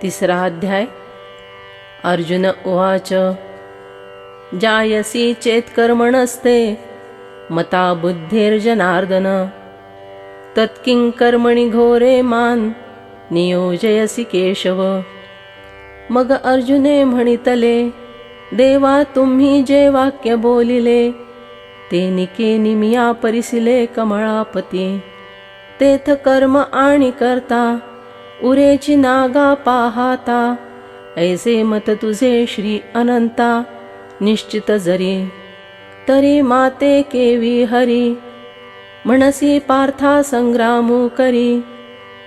तिसरा अध्याय. अर्जुन उवाच. जायसी चेत्कर्मणस्ते मता बुद्धिर्जनार्दन, तत्किं कर्मणि घोरे मान नियोजयसी केशव. मग अर्जुने म्हणितले, देवा तुम्ही जे वाक्य बोलिले, ते निके निमिया परिसिले कमळापती. तेथ कर्म आणि करता उरेची नागा पाहाता, ऐसे मत तुझे श्री अनंता निश्चित जरी. तरी माते केवी हरी, म्हणसी पार्था संग्रामू करी.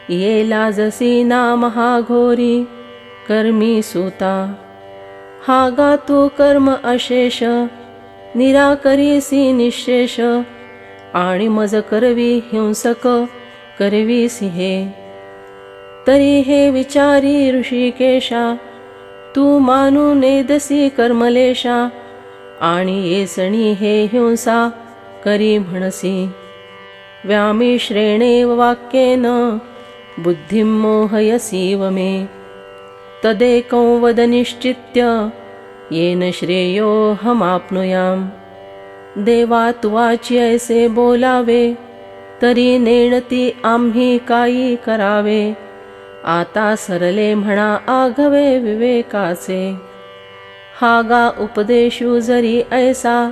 येला जसी ना महाघोरी कर्मी सूता. हा गा तू कर्म अशेष निराकरीसी निशेष. आणि मज करवी हिंसक करवीसी हे. तरी हे विचारी ऋषिकेशा, तू मानू नेदसी कर्मलेशा. आणि येसणी हे हिंसा करी म्हणसी. व्यामिश्रेणेव वाक्येन बुद्धिं मोहयसीव मे. तदेकं वद निश्चित्य येन श्रेयोऽहमाप्नुयाम्. देवा तुवाची ऐसे बोलावे, तरी नेणती आम्ही काही करावे. आता सरले म्हणा आघवे विवेकाचे. हा गा उपदेशू जरी ऐसा,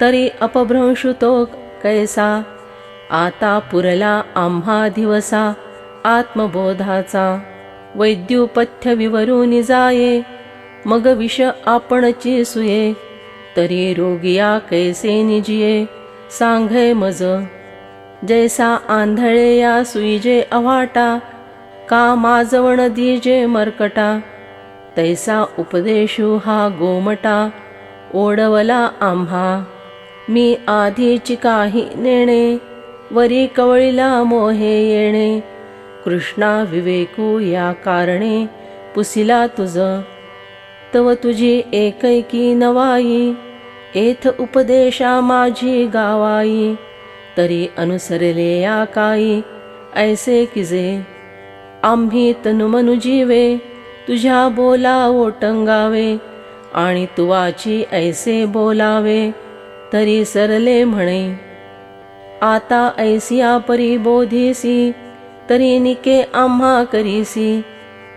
तरी अपभ्रंशु तो कैसा. आता पुरला आम्हा दिवसा आत्मबोधाचा. वैद्युपथ्य विवरून जाये, मग विष आपणची सुये. तरी रोगिया कैसे निजिये सांगे मज. जैसा आंधळे या सुईजे अवाटा, का माजवण दीजे मरकटा. तैसा उपदेशू हा गोमटा ओढवला आम्हा. मी आधीची काही नेणे, वरी कवळीला मोहे येणे. कृष्णा विवेकू या कारणे पुसिला तुझ. तव तुझी एकैकी नवाई, एथ उपदेशा माझी गावाई. तरी अनुसरले या काही ऐसे किजे. आम्ही तनुमनु जीवे तुझ्या बोला ओटंगावे. आणि तुवाची ऐसे बोलावे, तरी सरले म्हणे. आता ऐसिया परी बोधीसी, तरी निके आम्हा करीसी.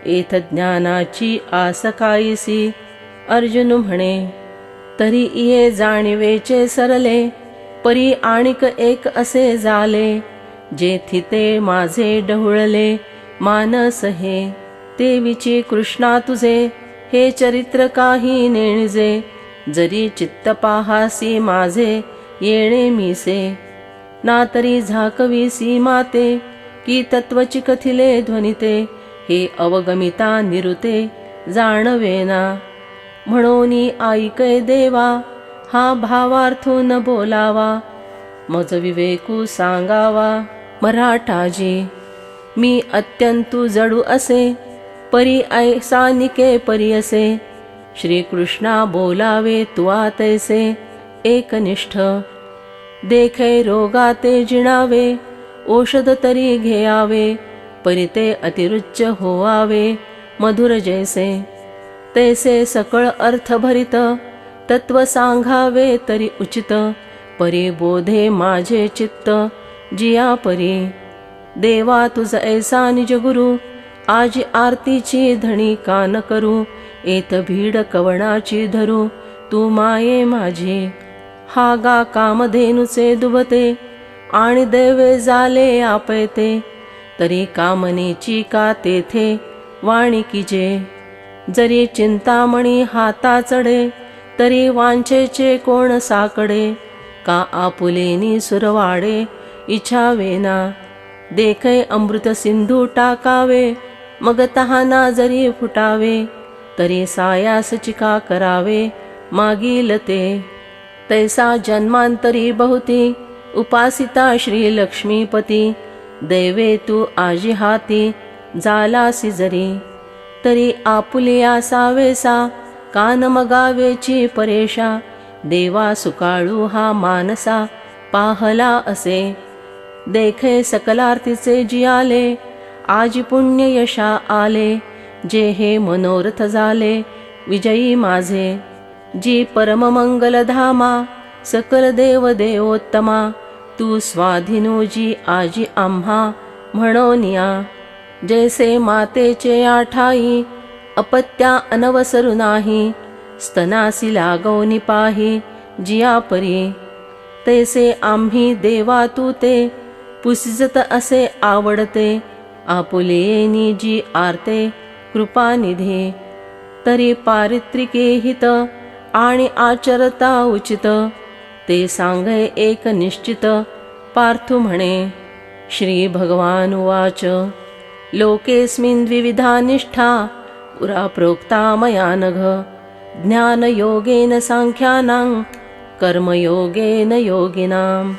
एथ ज्ञानाची आस काईसी. अर्जुन म्हणे, तरी ये जाणिवेचे सरले. परी आणिक एक असे झाले, जेथी ते माझे डहुळले मानस हे. तेविची कृष्णा तुझे हे चरित्र काही नेणजे. जरी चित्त पाहासी माझे येणे मीसे. ना तरी झाकवीसी माते, की तत्वची कथिले ध्वनिते. हे अवगमिता निरुते जाणवेना. म्हणोनी ऐकै देवा, हा भावार्थून बोलावा. मज विवेकू सांगावा. मराठाजी मी अत्यंतु जडू असे, परी ऐसा निके परी असे. श्रीकृष्णा बोलावे तुआ तैसे एकनिष्ठ. देखे रोगाते जिणावे, औषध तरी घेयावे. परी ते अतिरुच्च होवावे मधुर जैसे. तैसे सकळ अर्थ भरित तत्व सांगावे तरी उचित. परी बोधे माझे चित्त जिया परी. देवा तुझ ऐसा निज गुरु, आजी आरतीची धणी कान करू. एत भीड कवणाची धरू तू माये माझी. हा गा कामधेनुचे दुभते, आणि देवे झाले आपयते. तरी कामनेची का तेथे वाणी कीजे. जरी चिंतामणी हाता चढे, तरी वांछेचे कोण साकडे. का आपुलेनी सुरवाडे इच्छावेना. देखे अमृत सिंधू टाकावे, मग तहाना जरी फुटावे. तरी सायास चिका करावे मागील ते. तैसा जन्मांतरी बहुती उपासिता श्री लक्ष्मीपती. दैवे तू आजी हाती जालासी जरी. तरी आपुलिया सावेसा कान मगावेची परेशा. देवा सुकाळू हा मानसा पाहला असे. देखे सकलार्तीचे जियाले, आजी पुण्य यशा आले. जे हे मनोरथ झाले विजयी माझे, जी परममंगलधामा सकल देव देवोत्तमा, तू स्वाधीनो जी आजी आम्हा म्हणोनिया. जैसे मातेचे आठाई अपत्या अनवसरू नाही, स्तनासी लागवनी पाही जिया परी. तैसे आम्ही देवा तू ते पुसिजत असे आवडते, आपुलेनी जी आरते कृपानिधी. तरी पारित्रिके हित आणि आचरता उचित, ते सांगे एक निश्चित पार्थु म्हणे. श्री भगवान उवाच लोकेस्मिन् द्विविधा निष्ठा पुरा प्रोक्ता मया नघ. ज्ञानयोगेन सांख्यानां कर्मयोगेन योगिनां.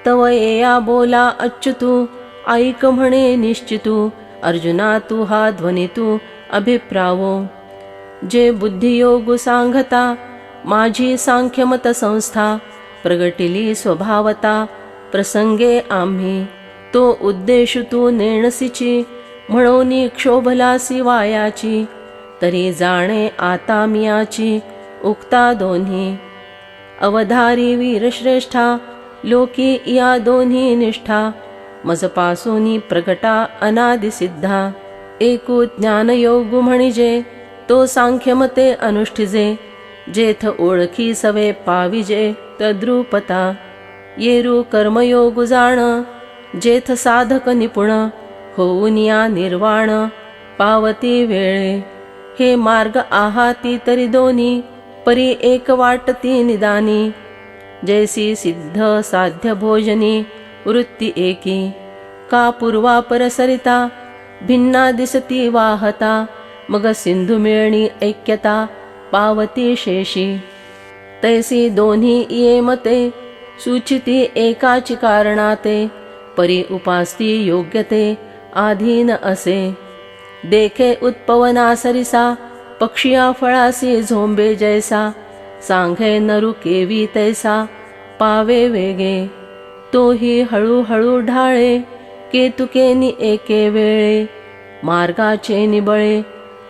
तव येया बोला अच्युतू ऐक म्हणे निश्चितू. अर्जुना तू हा ध्वनी तू अभिप्रावो. जे बुद्धियोग सांगता माझी सांख्यमत संस्था, प्रगटिली स्वभावता प्रसंगे आम्ही. तो उद्देश तू नेणसीची म्हणून क्षोभलासी वायाची. तरी जाणे आता मियाची उक्ता दोन्ही. अवधारी वीरश्रेष्ठा लोकी या दोन्ही निष्ठा, मजपासूनी प्रगटा अनादिसिद्धा. एकू ज्ञानयोग म्हणजे तो सांख्यमते अनुष्ठिजे, जेथ ओळखी सवे पाविजे तद्रूपता. येरू कर्मयोग जाण जेथ साधक निपुण, होऊन या निर्वाण पावती वेळे. हे मार्ग आहाती तरी दोन्ही, परी एक वाटती निदानी. जैसी सिद्ध साध्य भोजनी वृत्ती एकी, का पूर्वापर सरिता भिन्ना दिसती वाहता. मग सिंधू मिळणी ऐक्यता पावती शेषी. तैसी दोन्ही ये मते सूचिती एकाची कारणाते, परी उपास्ती योग्यते आधीन असे. देखे उत्पवना सरिसा पक्षिया फळासी झोंबे जैसा, सांगे नरु केवी तैसा पावे वेगे. तोही हळूहळू ढाळे केतुकेनी एके वेळे, मार्गाचे निबळे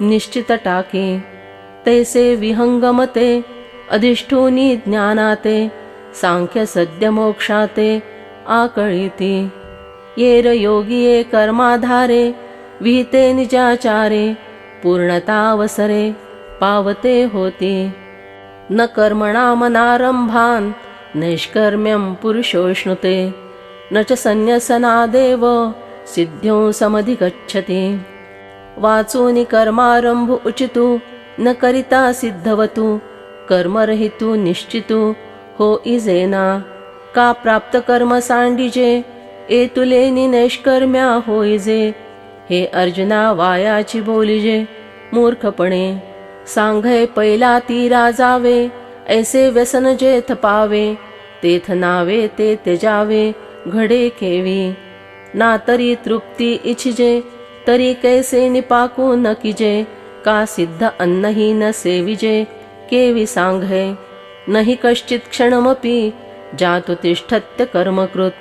निश्चित टाके. तैसे विहंगमते अधिष्ठूनी ज्ञानाते, सांख्य सद्य मोक्षाते आकळीती. येर योगिये कर्माधारे विहिते निजाचारे, पूर्णतावसरे पावते होती. न कर्मणामनारंभान् नैष्कर्म्यं पुरुषोष्णुते, न च संन्यसनादेव सिद्ध्यों समधिगच्छति. वाचूनि कर्मारंभ उचितु न करिता सिद्धवतु, कर्मरहितु निश्चितु हो इजेना. का प्राप्त कर्म सांडिजे एतुलेनी नैष्कर्म्या होईजे. हे अर्जुना वायाची बोलिजे मूर्खपणे. सांघय पहिला तीरा जावे ऐसे व्यसन जेथ पावे, तेथ नावे ते त्यजावे घडे केवी. ना तरी तृप्ती इच्छिजे तरी कैसे निपाकू न किजे. का सिद्ध अन्नही न सेविजे केवी सांघे. नहि कश्चित् क्षणमपि जातु तिष्ठत्य कर्मकृत्,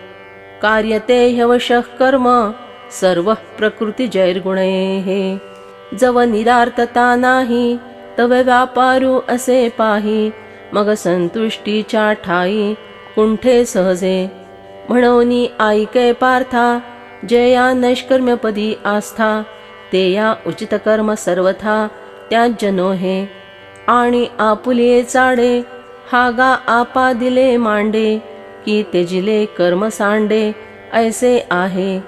कार्यते ह्यवशः कर्म सर्वः प्रकृतिजैर्गुणैः. जव निरार्थता नाही तव व्यापारू असे पाही, मग संतुष्टीच्या ठाई कुंठे सहजे. म्हणोनी ऐके पार्था जया नैष्कर्म्यपदी आस्था, ते या उचित कर्म सर्वथा त्याज्य नोहे. आणि आपुलिये चाडे हागा आपा दिले मांडे, की तेजिले कर्म सांडे ऐसे आहे.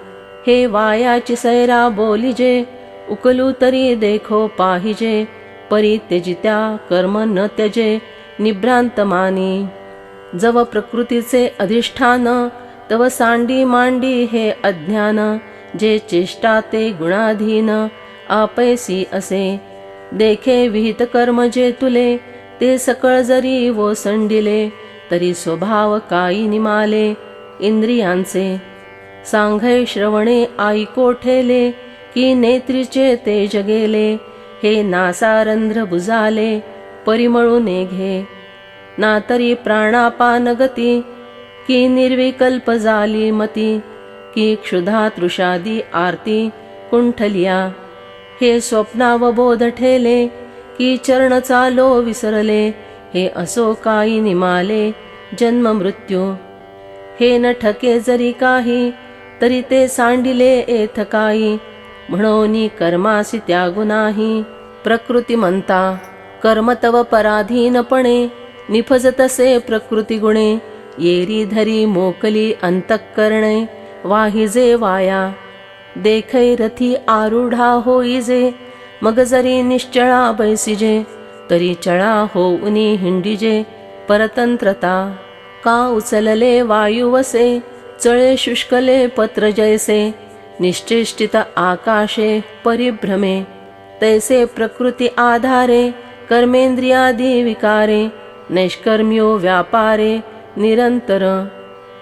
हे वायाची सैरा बोलिजे उकलू तरी देखो पाहिजे. परी त्यजित्या कर्म न त्यजे निभ्रांत मानी. जव प्रकृतीचे अधिष्ठान तव सांडी मांडी हे अज्ञान. जे चेष्टा ते गुणाधीन आपैसी असे. देखे विहित कर्म जे तुले ते सकळ जरी वोसंडिले. तरी स्वभाव काही निमाले इंद्रियांचे. सांघय श्रवणे ऐको ठेले की नेत्रीचे तेज गेले. हे नासारंध्र बुजाले परिमळू नेघे. ना तरी प्राणापान गती की निर्विकल्प झाली मती. की क्षुधा तृषादी आरती कुंठलिया. हे स्वप्नावबोध ठेले की चरण चालो विसरले, हे असो काही निमाले जन्म मृत्यू. हे न ठके जरी काही तरी ते सांडिले एथ काही, म्हणोनी कर्मासी त्यागू नाही. प्रकृती म्हणता कर्म तव पराधीनपणे, निफजतसे प्रकृती गुणे. येरी धरी मोकली अंतःकरणे, वाहिजे वाया देखै रथी आरूढा होईजे. मग जरी निश्चळा बैसिजे, तरी चळा होऊनी हिंडिजे. परतंत्रता का उचलले वायुवसे, चळे शुष्कले पत्र जैसे. निश्चेष्टित आकाशे परिभ्रमे, तैसे प्रकृती आधारे. कर्मेंद्रियादी विकारे, नैष्कर्म्यो व्यापारे निरंतर.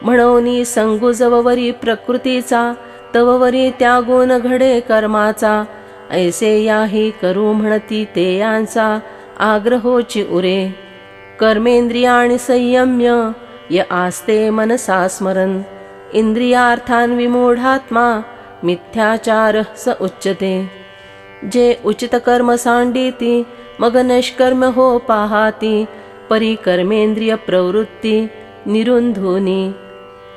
म्हणोनी संगुजववरी प्रकृतीचा, तववरी त्यागून घडे कर्माचा. ऐसे याही करू म्हणती ते यांचा, आग्रहोची उरे. कर्मेंद्रियाणि संयम्य य आस्ते मनसा स्मरन्. इंद्रियार्थान विमूढात्मा, मिथ्याचार स उच्यते. जे उचित कर्म सांडीती, मग नैष्कर्म हो पाहाती. परी कर्मेंद्रिय प्रवृत्ती निरुंधुनी,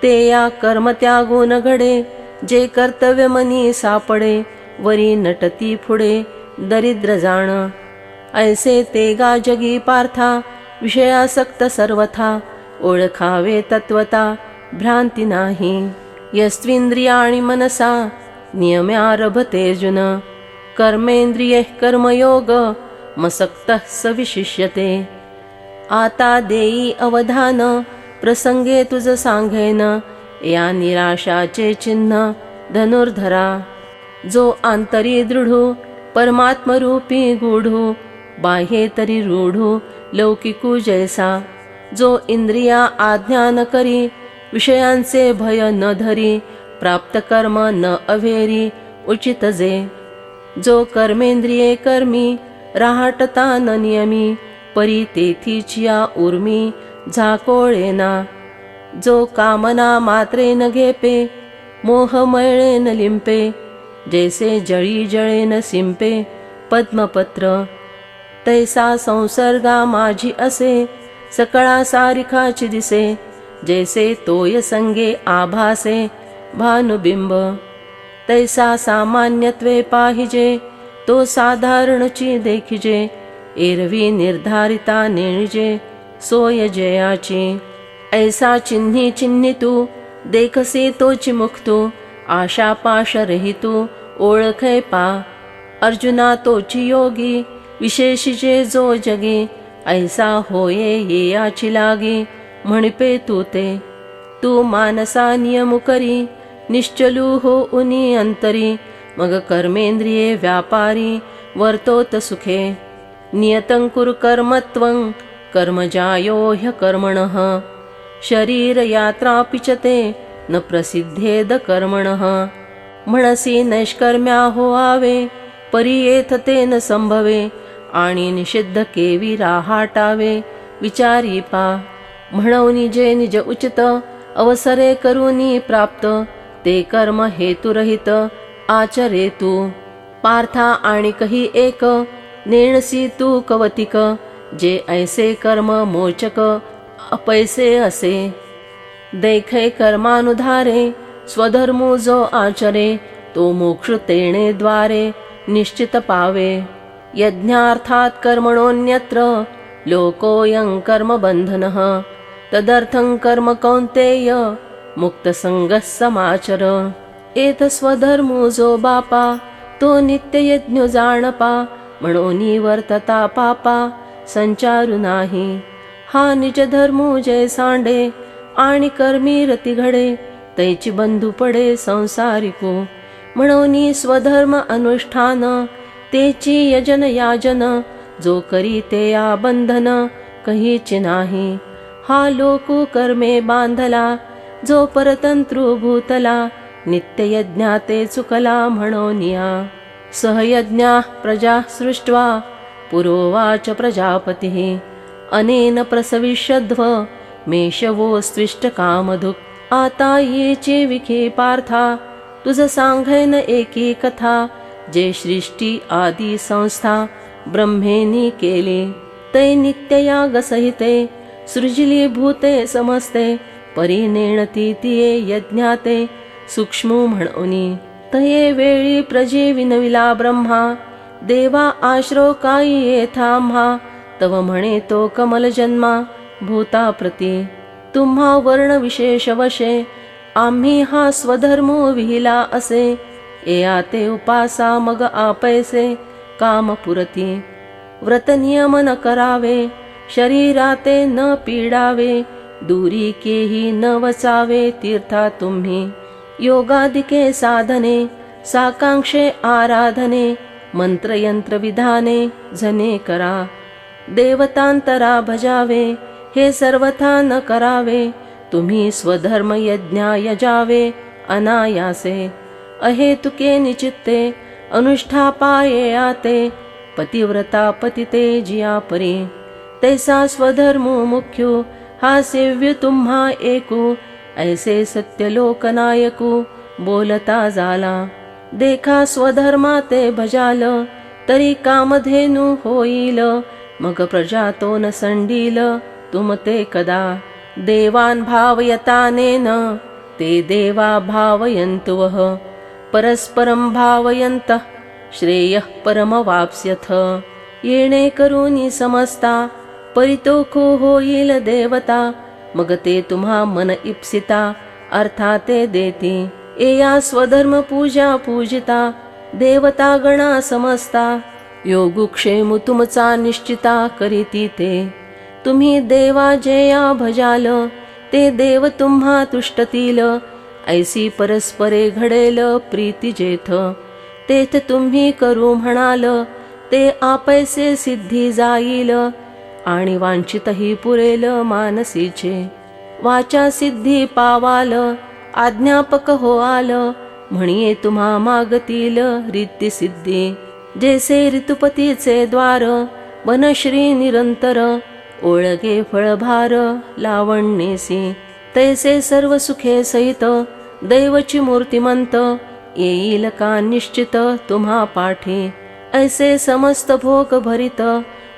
ते या कर्म त्यागून घडे. जे कर्तव्य मनी सापडे, वरी नटती पुढे दरिद्र जाण. ऐसे ते गा जगी पार्था, विषयासक्त सर्वथा. ओळखावे तत्वता भ्रांती नाही. यस्त्विंद्रियाणि मनसा नियम्यारभते अर्जुन. कर्मेंद्रिये कर्मयोग मसक्तः स विशिष्यते. आता देई अवधान, प्रसंगे तुझ सांगेन. या निराशाचे चिन्ह धनुर्धरा. जो आंतरी दृढू परमात्मरूपी गूढू, बाह्ये तरी रूढू लौकिकू जैसा. जो इंद्रिया आज्ञा न करी, विषयांचे भय न धरी. प्राप्त कर्म न अवेरी उचित जे. जो कर्मेंद्रिये कर्मी, राहटता न नियमी. परी तेथीचिया उर्मी झाकोळेना. जो कामना मात्रे न घेपे, मोहमळे न लिंपे. जैसे जळी जळे न सिंपे पद्मपत्र. तैसा संसर्गा माझी असे, सकळा सारिखाची दिसे. जैसे तोय संगे आभासे भानुबिंब. तैसा सामान्यत्वे पाहिजे, तो साधारणची देखिजे. एरवी निर्धारिता नेणिजे, सोय जयाची. ऐसा चिन्ही चिन्हितू, देखसे तोची मुक्तू. आशा पाश रहितू, ओळखे पा. अर्जुना तोची योगी, विशेषिजे जो जगी. ऐसा होये येयाची लागी, म्हणिपे तू ते. तू मानसा नियमु करी, निश्चलू हो उनी अंतरी. मग कर्मेंद्रिये व्यापारी, वर्तोत सुखे. नियतं कुरु कर्मत्वं, कर्मजायो ह्यकर्मणः. शरीर यात्रापि च ते, न प्रसिद्धेद कर्मणः. म्हणसी नैष्कर्म्या होआवे, परी येथ ते न संभवे. आणि निषिद्ध केवी राहाटावे, विचारी पा. म्हणूनी जे निज उचित, अवसरे करूनी प्राप्त. ते कर्म हेतुरहित आचरे तू. पार्था आणि कही एक, नेणसी तू कवतिक. जे ऐसे कर्म मोचक अपैसे असे. देखै कर्मानुधारे, स्वधर्मो जो आचरे. तो मोक्ष तेणे द्वारे निश्चित पावे. यज्ञार्थात कर्मणोऽन्यत्र, लोकोऽयं कर्मबन्धनः. तदर्थं कर्म कौन्तेय, मुक्तसंगः समाचर. एत स्वधर्मो जो बापा, तो नित्ययज्ञ जाणपा. म्हणोनी वर्तता पापा, संचारु नाही. हा निज धर्मो जय सांडे, आणि कर्मी रती घडे. तैची बंधू पडे संसारिको. म्हणोनी स्वधर्म अनुष्ठान, तेची यजन याजन. जो करी ते या बंधन, कहीची नाही. हा लोकू कर्मे बांधला, जो परतंत्रु भूतला. नित्ययज्ञा ते चुकला म्हणोनिया. सहयज्ञा प्रजा सृष्ट्वा, पुरोवाच प्रजापतिः. अनेन प्रसविष्यध्व, मेषवो स्विष्ट कामधुक्. आता येचे विखे पार्था, तुझ सांगैन एकी कथा. जे सृष्टी आदी संस्था ब्रह्मेनी केली, ते नित्ययाग सहिते सृजिली भूते समस्ते, परिनेणती तिये यज्ञाते सूक्ष्म म्हणोनी. तये वेळी प्रजे विनविला ब्रह्मा, देवा आश्रो काही येथाम्हा, तव म्हणे तो कमल जन्मा भूता प्रती. तुम्हा वर्ण विशेष वशे, आम्ही हा स्वधर्म विहिला असे, एया ते उपासा मग आपैसे काम पुरती. व्रत नियम न करावे, शरीराते न पीडावे, दूरी केही न वचावे तीर्था तुम्ही. योगादिके साधने, साकांक्षे आराधने, मंत्रयंत्र विधाने जने करा. देवतांतरा भजावे, हे सर्वथा न करावे, तुम्ही स्वधर्म यज्ञा यजावे अनायासे. अहेतुके निचित्ते अनुष्ठापाये आते, पतिव्रता पतिते जिया परी. तैसा स्वधर्म मुख्यो, हा सेव्य तुम्हा एकू, ऐसे सत्य लोकनायकू बोलता झाला. देखा स्वधर्मा ते भजाल, तरी कामधेनु होईल, मग प्रजा तो न संडील तुमते कदा. देवान भावयतानेन, ते देवा भावयन्तुवः, परस्परं भावयन्तः श्रेयः परमवाप्स्यथ. येणे करूनी समजता, परितोखो होईल देवता, मग ते तुम्हा मन इप्सिता अर्थाते देती. एया स्वधर्म पूजा पूजिता, देवता गणा समजता, योगुक्षेमु तुमचा निश्चिता करीती ते. तुम्ही देवा जेया भजाल, ते देव तुम्हा तुष्टतील, ऐसी परस्परे घडेल प्रीती जेथ. तेथ तुम्ही करू म्हणाल, ते आपैसे सिद्धी जाईल, आणि वांछितही पुरेल मानसीचे. वाचा सिद्धी पावाल, आज्ञापक होआल, म्हणिये तुम्हा मागतील रिद्धी सिद्धी. जैसे ऋतुपतीचे द्वार, वनश्री निरंतर, ओळगे फळभार लावण्येसी. तैसे सर्व सुखे सहित, दैवची मूर्तिमंत, येईल का निश्चित तुम्हा पाठी. ऐसे समस्त भोग भरित,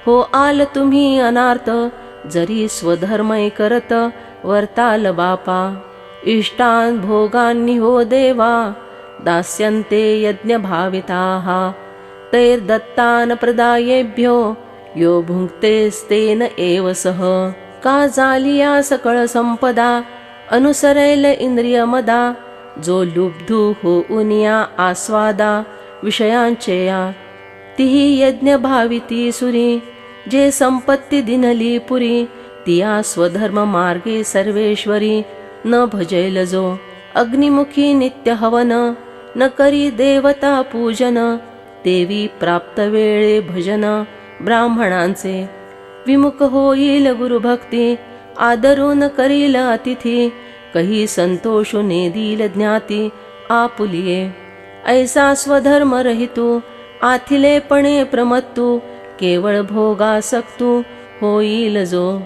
हो आल तुम्ही अनार्थ, जरी स्वधर्मय करत वर्ताल बापा. इष्टान भोगांनी हो देवा, दास्यन्ते यज्ञ भाविताः. तैर्दत्तान प्रदायेभ्यो, यो भुङ्क्तेस्तेन एव सह. का जालिया सकळ संपदा, अनुसरेल इंद्रिय मदा, जो लुब्धू हो उनिया आस्वादा विषयांचेया. तिही यज्ञ भाविती सुरी, जे संपत्ती दिनली पुरी, तिया स्वधर्म मार्गे सर्वेश्वरी न भजैल जो. अग्निमुखी नित्य हवन, न करी देवता पूजन, देवी प्राप्त वेळे भजन ब्राह्मणांचे. विमुख होईल गुरुभक्ती, आदरून करील अतिथी, कही संतोषु नेदील ज्ञाती आपुलिये. ऐसा स्वधर्म रहितू, आथिलेपणे प्रमत्तू, केवळ भोगासक्तू होईल जो.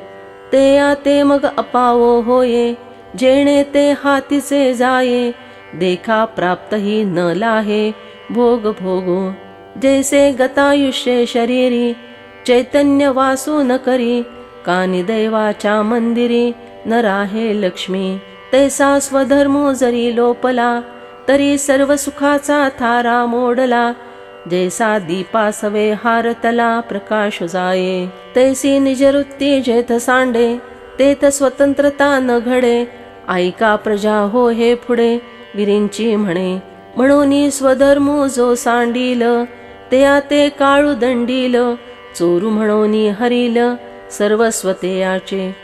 ते आते मग अपावो होये, जेणे ते हातीचे जाये. देखा प्राप्तही न लाहे भोग भोगो. जैसे गतायुष्ये शरीरी, चैतन्य वासू न करी, कानी दैवाच्या मंदिरी न राहे लक्ष्मी. तैसा स्वधर्मो जरी लोपला, तरी सर्व सुखाचा थारा मोडला. जैसा दीपासवे हारतला प्रकाश जाये, तैसी निजवृत्ती जेथ सांडे, तेथ स्वतंत्रता न घडे. ऐका प्रजा हो हे पुढे गिरींची म्हणे. म्हणून स्वधर्म जो सांडील, ते आते काळू दंडील. चोरू म्हणून हरील सर्वस्वतेयाचे.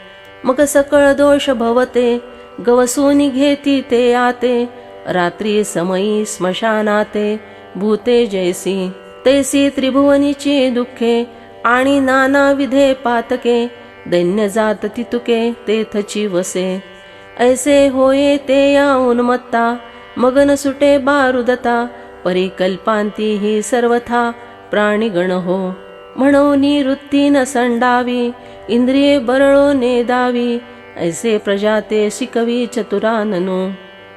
मग सकळ दोष भवते, गवसून घेती ते आते. रात्री समयी स्मशानाते भूते जैसी. तैसी त्रिभुवनीची दुःखे, आणि नाना विधे पातके. दैन्य जात तितुके तेथची वसे. ऐसे होये ते या उन्मत्ता, मगन सुटे बारुदता. परिकल्पांती ही सर्वथा प्राणीगण हो. म्हणून वृत्ती न संडावी, इंद्रिये बरळो नेदावी. ऐसे प्रजा ते शिकवी चतुराननु.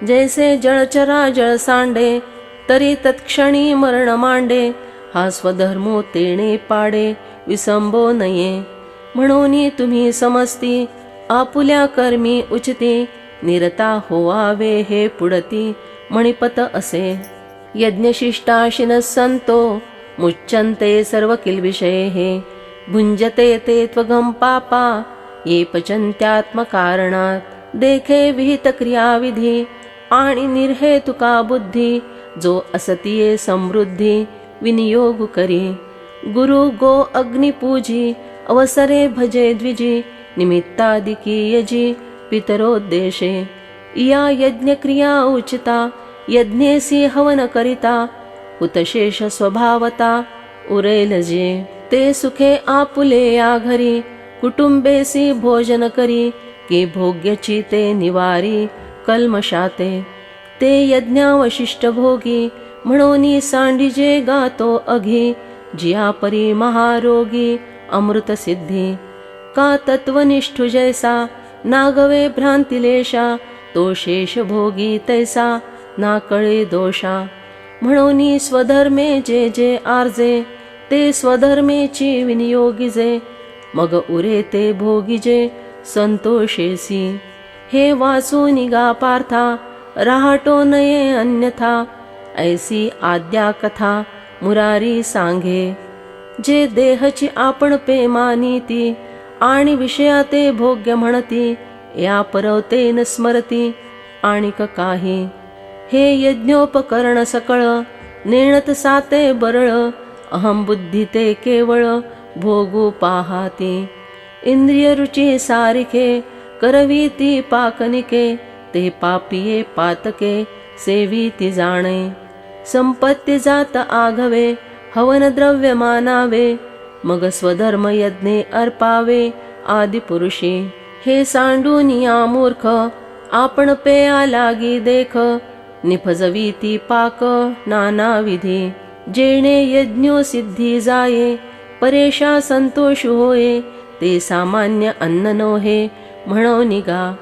जैसे जळचरा जळ सांडे, तरी तत्क्षणी मरण मांडे, हा स्वधर्मो तेणे पाडे, विसंबो नये. म्हणून तुम्ही समजती, आपुल्या कर्मी उचिती, निरता होवावे हे पुढती, मणिपत असे. यज्ञशिष्टाशिनः संतो, मुच्यन्ते सर्व किल्बिषये, भुंजते ते त्वगं पापा, ये पचन्त्यात्मकारणात्. देखे विहित क्रियाविधी, आणि निर्हेतुका बुद्धी, जो असतीये समृद्धी, विनियोग करी. गुरु गो अग्नि पूजी, अवसरे भजे द्विजी, निमित्तादिकी यजी, पितरोद्देशे. या यज्ञक्रिया उचिता, यज्ञेसी हवन करिता, हुतशेष स्वभावता उरेल जे. ते सुखे आपुले या घरी, कुटुंबेसी भोजन करी, की भोग्यची ते निवारी कल्मशाते. ते यज्ञावशिष्ट भोगी, म्हणून सांडिजे गातो अघी, जिया परी महारोगी अमृत सिद्धी. का तत्वनिष्ठु जैसा, नागवे भ्रांतिलेशा, तो शेष भोगी तैसा, ना कळे दोषा. म्हणून स्वधर्मे जे जे आर्जे, ते स्वधर्मेची विनियोगिजे, मग उरे ते भोगिजे संतोषेसी. हे वाचू निगा पार्था, राहटो नये अन्यथा, ऐसी आद्या कथा मुरारी सांगे. जे देहची आपण पे मानिती, आणि विषयाते भोग्य म्हणती, या परवते न स्मरती आणिक काही. हे यज्ञोपकरण सकळ, नेणत साते बरळ, अहम बुद्धी ते केवळ भोगू पाहाती. इंद्रिय रुची सारिखे, करवीती पाकनिके, ते पापिये पातके सेवीती जाणे. संपत्ती जात आघवे, हवन द्रव्य मानावे, मग स्वधर्म यज्ञे अर्पावे आदिपुरुषी. हे सांडूनिया मूर्ख, आपण पेया लागी देख, निफजवीती पाक नानाविधी. जेणे यज्ञो सिद्धी जाये, परेशा संतोष होये, ते सामान्य अन्न नोहे म्हणो निगा.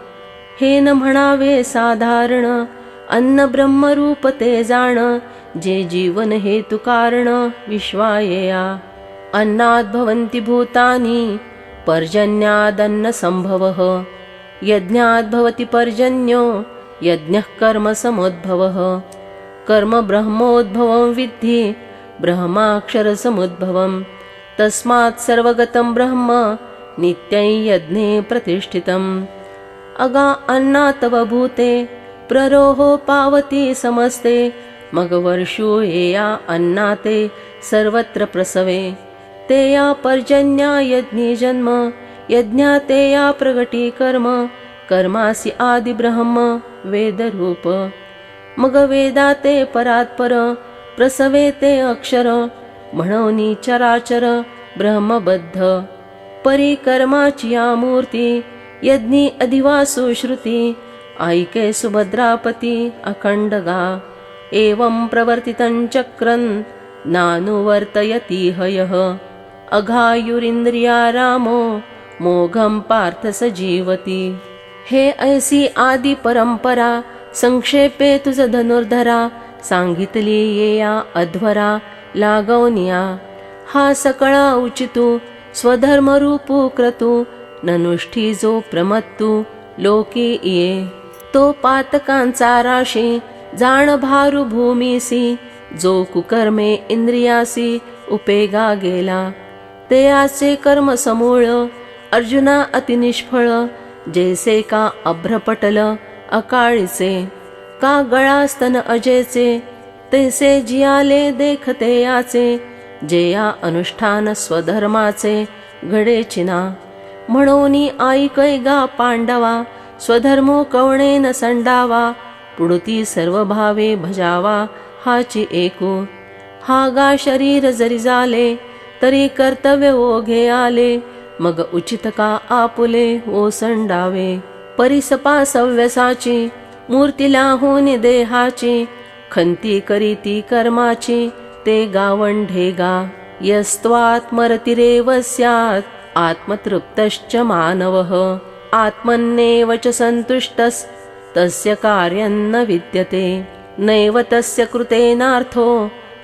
हे न म्हणावे साधारण, अन्न ब्रह्मरूप ते जाण, जे जीवन हेतु कारण विश्वायया. अन्नाद् भवन्ति भूतानि, पर्जन्यादन्न संभवः, यज्ञाद् भवति पर्जन्यो, यज्ञः कर्म समुद्भवः. कर्म ब्रह्मोद्भवं विद्धि, ब्रह्माक्षर समुद्भवम्. तस्मात् सर्वगतं ब्रह्म, नित्यं यज्ञे प्रतिष्ठितम्. अगा अन्ना तव भूते, प्ररोहो पावती समस्ते, मग वर्षो येया अन्नाते सर्वत्र प्रसवे. ते या पर्जन्या यज्ञी जन्म, यज्ञा ते या प्रगटी कर्म, कर्मासी आदि ब्रह्म वेदरूप. मग वेदा ते परात्पर, प्रसवे ते अक्षर, म्हणोनी चराचर ब्रह्मबद्ध. परिकर्माची या मूर्ती, यज्ञी अधिवासु श्रुती, ऐके सुभद्रापती अखंडगा. एवं प्रवर्तितं चक्रं, नानुवर्तयति हयः, अघायुरिंद्रिया रामो, मोघं पार्थ स जीवती. हे ऐसी आदि परंपरा, संक्षेपे तुझ धनुर्धरा, सांगितली येया अध्वरा लागवनिया. हा सकळा उचितू, स्वधर्मरूपू क्रतू, ननुष्ठी जो प्रमत्तू लोकी ये. तो पातकांचा राशी, जाण भारू भूमीसी, जो कुकर्मे इंद्रियासी उपेगा गेला. ते आचे कर्म समूळ, अर्जुना अतिनिष्फळ, जैसे का अभ्रपटल अकाळीचे. का गळास्तन अजेचे, तैसे जियाले देखते याचे, जे या अनुष्ठान स्वधर्माचे घडेचिना. म्हणोनी ऐकैगा पांडवा, स्वधर्मो कवणे न संडावा, पुढती सर्व भावे भजावा हाची एकू. हा गा शरीर जरी झाले, तरी कर्तव्य ओघे आले, मग उचित का आपुले ओसंडावे. परिसपा सव्यसाची, मूर्तीला होनी देहाची, खंती करीती कर्माची, ते गावंढेगा. यस्त्वात्मरतिरेव स्यात्, आत्मतृप्तश्च मानवः, आत्मन्नेव च संतुष्टस्, तस्य कार्यं न विद्यते. नैव तस्य कृतेनार्थो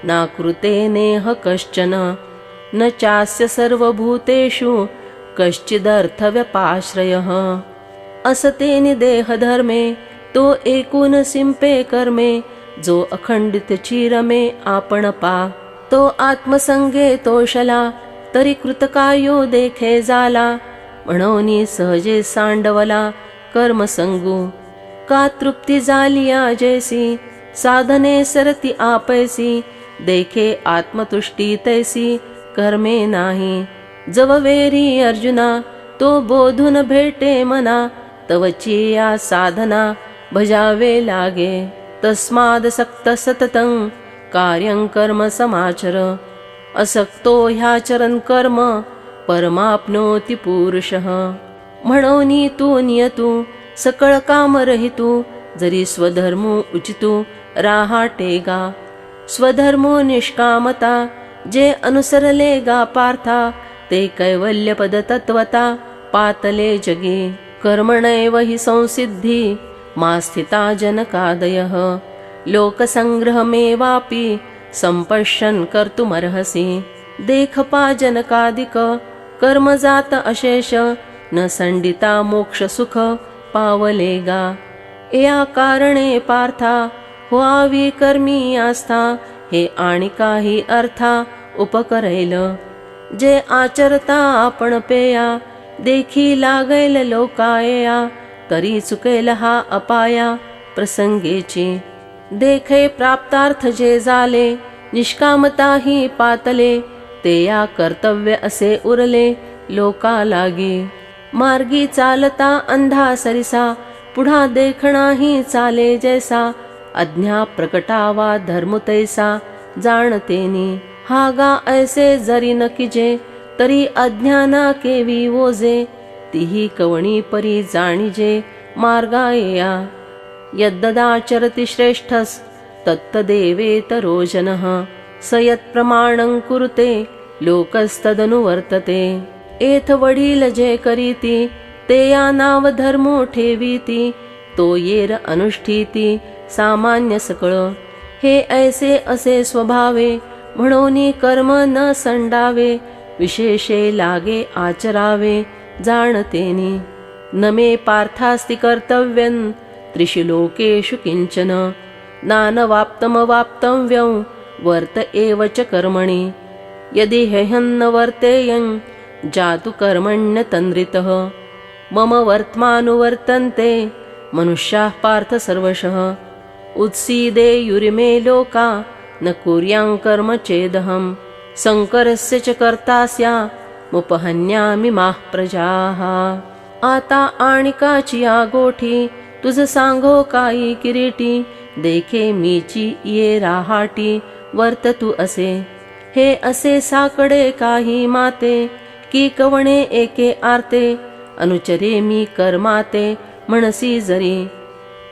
ना कृतेनेह कश्चन न चास्य सर्वभूतेषु कश्चिदर्थव्यपाश्रयः असतेनि देहधर्मे तो एकूण सिंपे कर्मे जो अखंडित चिरमे आपण पा तो आत्मसंगे तोषला तरी कृतकायो देखे झाला म्हणोनी सहजे सांडवला कर्मसंगू का तृप्ती झालिया जैसी साधने सरती आपैसी देखे आत्मतुष्टी तैसी कर्मे नाही जव वेरी अर्जुना तो बोधून भेटे मना तवची या साधना भजावे लागे तस्माद सक्त सततं कार्यं कर्म समाचर असक्तो ह्याचरन् कर्म परमाप्नोति पुरुषः म्हणोनी तू नियतू सकळ काम रहितू जरी स्वधर्मो उचितू राहाटेगा स्वधर्मो निष्कामता जे अनुसरले गा पार्था ते कैवल्यपद तत्वता पातले जगे कर्मणैव हि संसिद्धी मा स्थिता जनकादयः लोकसंग्रहमेवापि संपश्यन् कर्तुमर्हसि देखपा जनकादिक कर्मजात अशेष न संडिता मोक्ष सुख पावलेगा या कारणे पार्था व्हावी कर्मी आस्था हे आणि काही अर्था उपकरैल जे आचरता आपण पेया देखी लागैल लोकाया तरी चुकेल हा अपाया प्रसंगेची देखे प्राप्तार्थ जे झाले निष्कामता ही पातले ते या कर्तव्य असे उरले लोका लागे मार्गी चालता अंधा सरिसा पुढा देखणाही चाले जैसा अज्ञा प्रकटावा धर्म तैसा जाणतेनी हा गा ऐसे जरी न किजे तरी अज्ञाना केवी ओजे तिही कवणी परी जाणीजे मार्गाया यद्ददाचरति श्रेष्ठस् तत्तदेवेतरो जनः स यत्प्रमाणं कुरुते लोकस्तदनुवर्तते एथ वडील जे करीती ते या नाव धर्मो ठेवीती तो येर अनुष्ठीती सामान्य सकळ हे ऐसे असे स्वभावे म्हणोनी कर्म न संडावे विशेषे लागे आचरावे जाणतेनी न मे पार्थास्ति कर्तव्यं त्रिषु लोकेषु किंचन नानवाप्तमवाप्तव्यं वर्त एव च कर्मणि यदि ह्यहन्न वर्तेयं जातु कर्मण्यतन्द्रितः मम वर्त्मानुवर्तन्ते मनुष्याः पार्थ सर्वशः उत्सीदेयुरिमे लोका न कुर्यां कर्म चेदहं संकरस्य च कर्ता स्यामुपहन्यामि माः प्रजाः आता आणिकाची या गोठी तुझ सांगो काही किरीटी देखे मीची ये राहाटी वर्त तू असे हे असे साकडे काही माते की कवणे एके आरते अनुचरे मी कर्माते म्हणसी जरी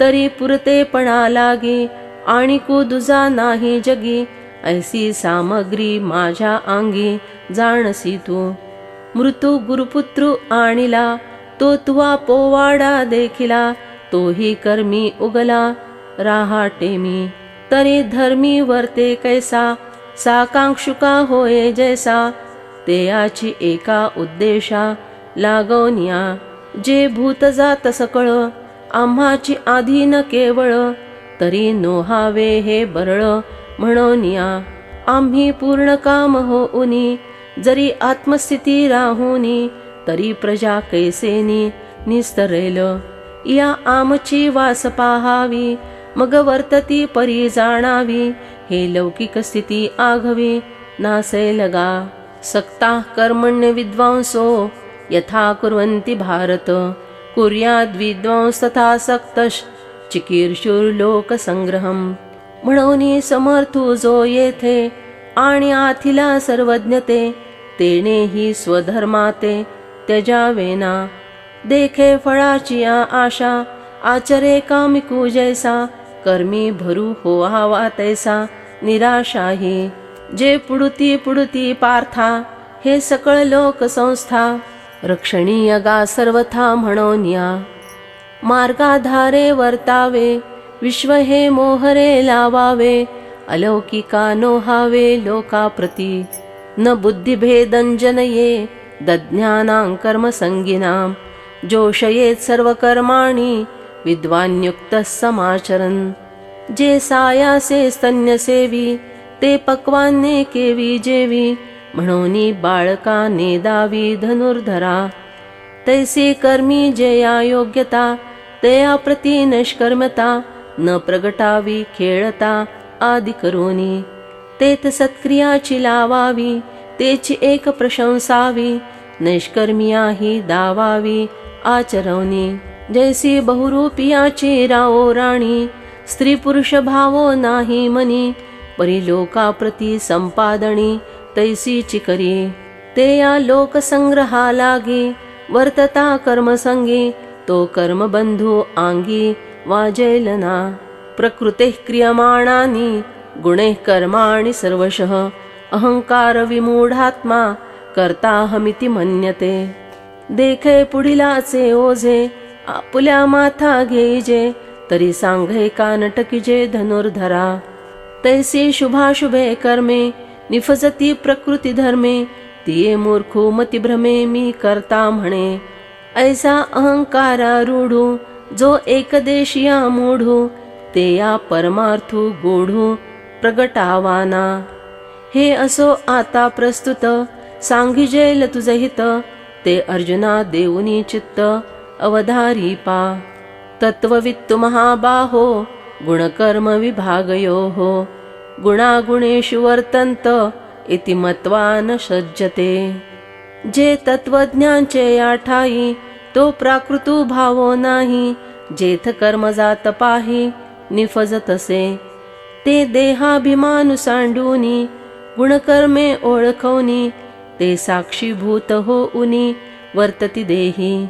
तरी पुरतेपणा लागी आणि दुजा नाही जगी ऐसी सामग्री माझ्या अंगी जाणसी तू मृत्यू गुरुपुत्र आणिला तो तुवा पोवाडा देखिला तोही कर्मी उगला राहाटे मी तरी धर्मी वर्ते कैसा साकांक्षुका होय जैसा ते याची एका उद्देशा लागवनिया जे भूत जात सकळ आम्हाची आधीन केवळ तरी नोहावे हे बरळ म्हणोनिया आम्ही पूर्ण काम होऊनी जरी आत्मस्थिती राहुनी तरी प्रजा कैसेनी निस्तरेल या आमची वास पाहावी मग वर्तती परी जाणावी हे लौकिक स्थिती आघवी नासैलगा सक्ता कर्मण्य विद्वांसो यथा कुर्वन्ति भारत कुर्याद् विद्वांस तथा सक्तश चिकीर्षुर्लोक संग्रहम म्हणोनी समर्थू जो येथे आणि आथिला सर्वज्ञते तेनेही स्वधर्माते त्यजावेना देखे फळाची आशा आचरे कामिकू जैसा कर्मी भरू होहावा तैसा निराशाही जे पुडुती पुडुती पार्था हे सकळ लोक संस्था रक्षणीय गा सर्वथा म्हणोनिया मार्गाधारे वर्तावे विश्व हे मोहरे लावावे, अलौकिका नोहावे लोकाप्रती. न बुद्धिभेदंजनये दज्ञानां कर्मसंगिनां, जोषयेत् सर्वकर्माणि विद्वान्युक्तः समाचरन्. जे सायासे स्तन्यसेवी, ते पक्वान्ने केवी जेवी, म्हणोनी बाळका नेदावी धनुर्धरा. तैसे कर्मी जया योग्यता, तया प्रती नैष्कर्म्यता, न प्रगटावी खेळता आदि करोनी. तेथ सत्क्रियाची लावावी, तेची एक प्रशंसावी, नैष्कर्मिया ही दावावी आचरवनी. जैसी बहुरूपियाची राओ राणी, स्त्री पुरुष भावो नाही मनी, परिलोकाप्रती संपादणी तैसीची करी. ते या लोकसंग्रहा लागी, वर्तता कर्मसंगी, तो कर्मबंधू आंगी वाजैलना. प्रकृतेः क्रियमाणानि गुणैः कर्माणि सर्वशः, अहंकार विमूढात्मा कर्ताहमिति मन्यते. देखे पुढिलाचे ओझे, आपुल्या माथा घेईजे, तरी सांगे कानटकीजे धनुर्धरा. तैसी शुभाशुभे कर्मे, निफजती प्रकृती धर्मे, तिये मूर्खो मती भ्रमे मी करता म्हणे. ऐसा अहंकारा रूढू, जो एकदेशिया मूढू, ते या परमार्थू गोढू प्रगटावाना. हे असो आता प्रस्तुत, सांगिजेल तुझे हित, ते अर्जुना देऊनी चित्त अवधारी पा. तत्ववित्तु महाबाहो, गुणकर्म विभागयोः, गुणागुणेषु वर्तन्त इति मत्वा न सज्जते. जे तत्वज्ञांचे या ठाई, तो प्राकृतू भावो नाही, जेथ कर्म जात पाही निफजतसे. ते देहाभिमानु सांडूनी, गुणकर्मे ओळखवनी, ते साक्षीभूत होऊनी वर्तती देही.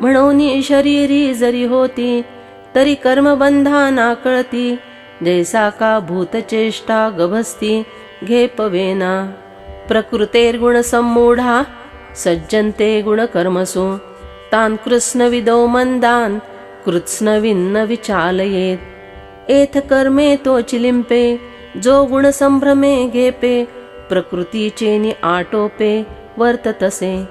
म्हणूनी शरीरी जरी होती, तरी कर्मबंधा ना कळती, जैसा का भूतचेष्टा गभस्ती घेपवेना. प्रकृतेर्गुणसम्मूढा सज्जन्ते गुणकर्मसु, तान् कृत्स्नविदो मंदान् कृत्स्नविन्न विचालयेत्. एथ कर्मे तो चिलिंपे, जो गुणसंभ्रमे घेपे, प्रकृतीचेनि आटोपे वर्ततसे.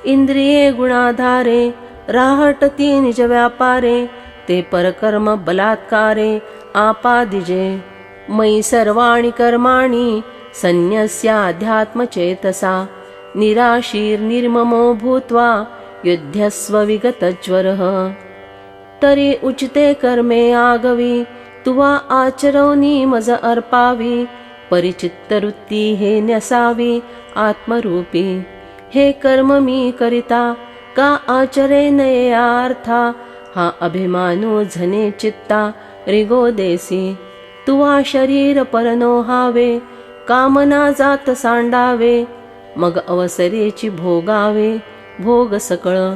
इंद्रिये गुणाधारे, राहटती निज व्यापारे, ते परकर्म बलात्कारे आपादिजे. मयि सर्वाणि कर्माणि संन्यस्याध्यात्मचेतसा, निराशीर्निर्ममो भूत्वा युध्यस्व विगतज्वरः. तरी उचिते कर्मे आगवी, तुवा आचरवनी मज अर्पावी, परिचित्तवृत्ती हे न्यसावी आत्मरूपी. हे कर्म मी करिता, का आचरे नये अर्था, हा अभिमानो झने चित्ता रिगो देसी. तुवा शरीर परनो हावे, कामना जात सांडावे, मग अवसरेची भोगावे भोग सकळ.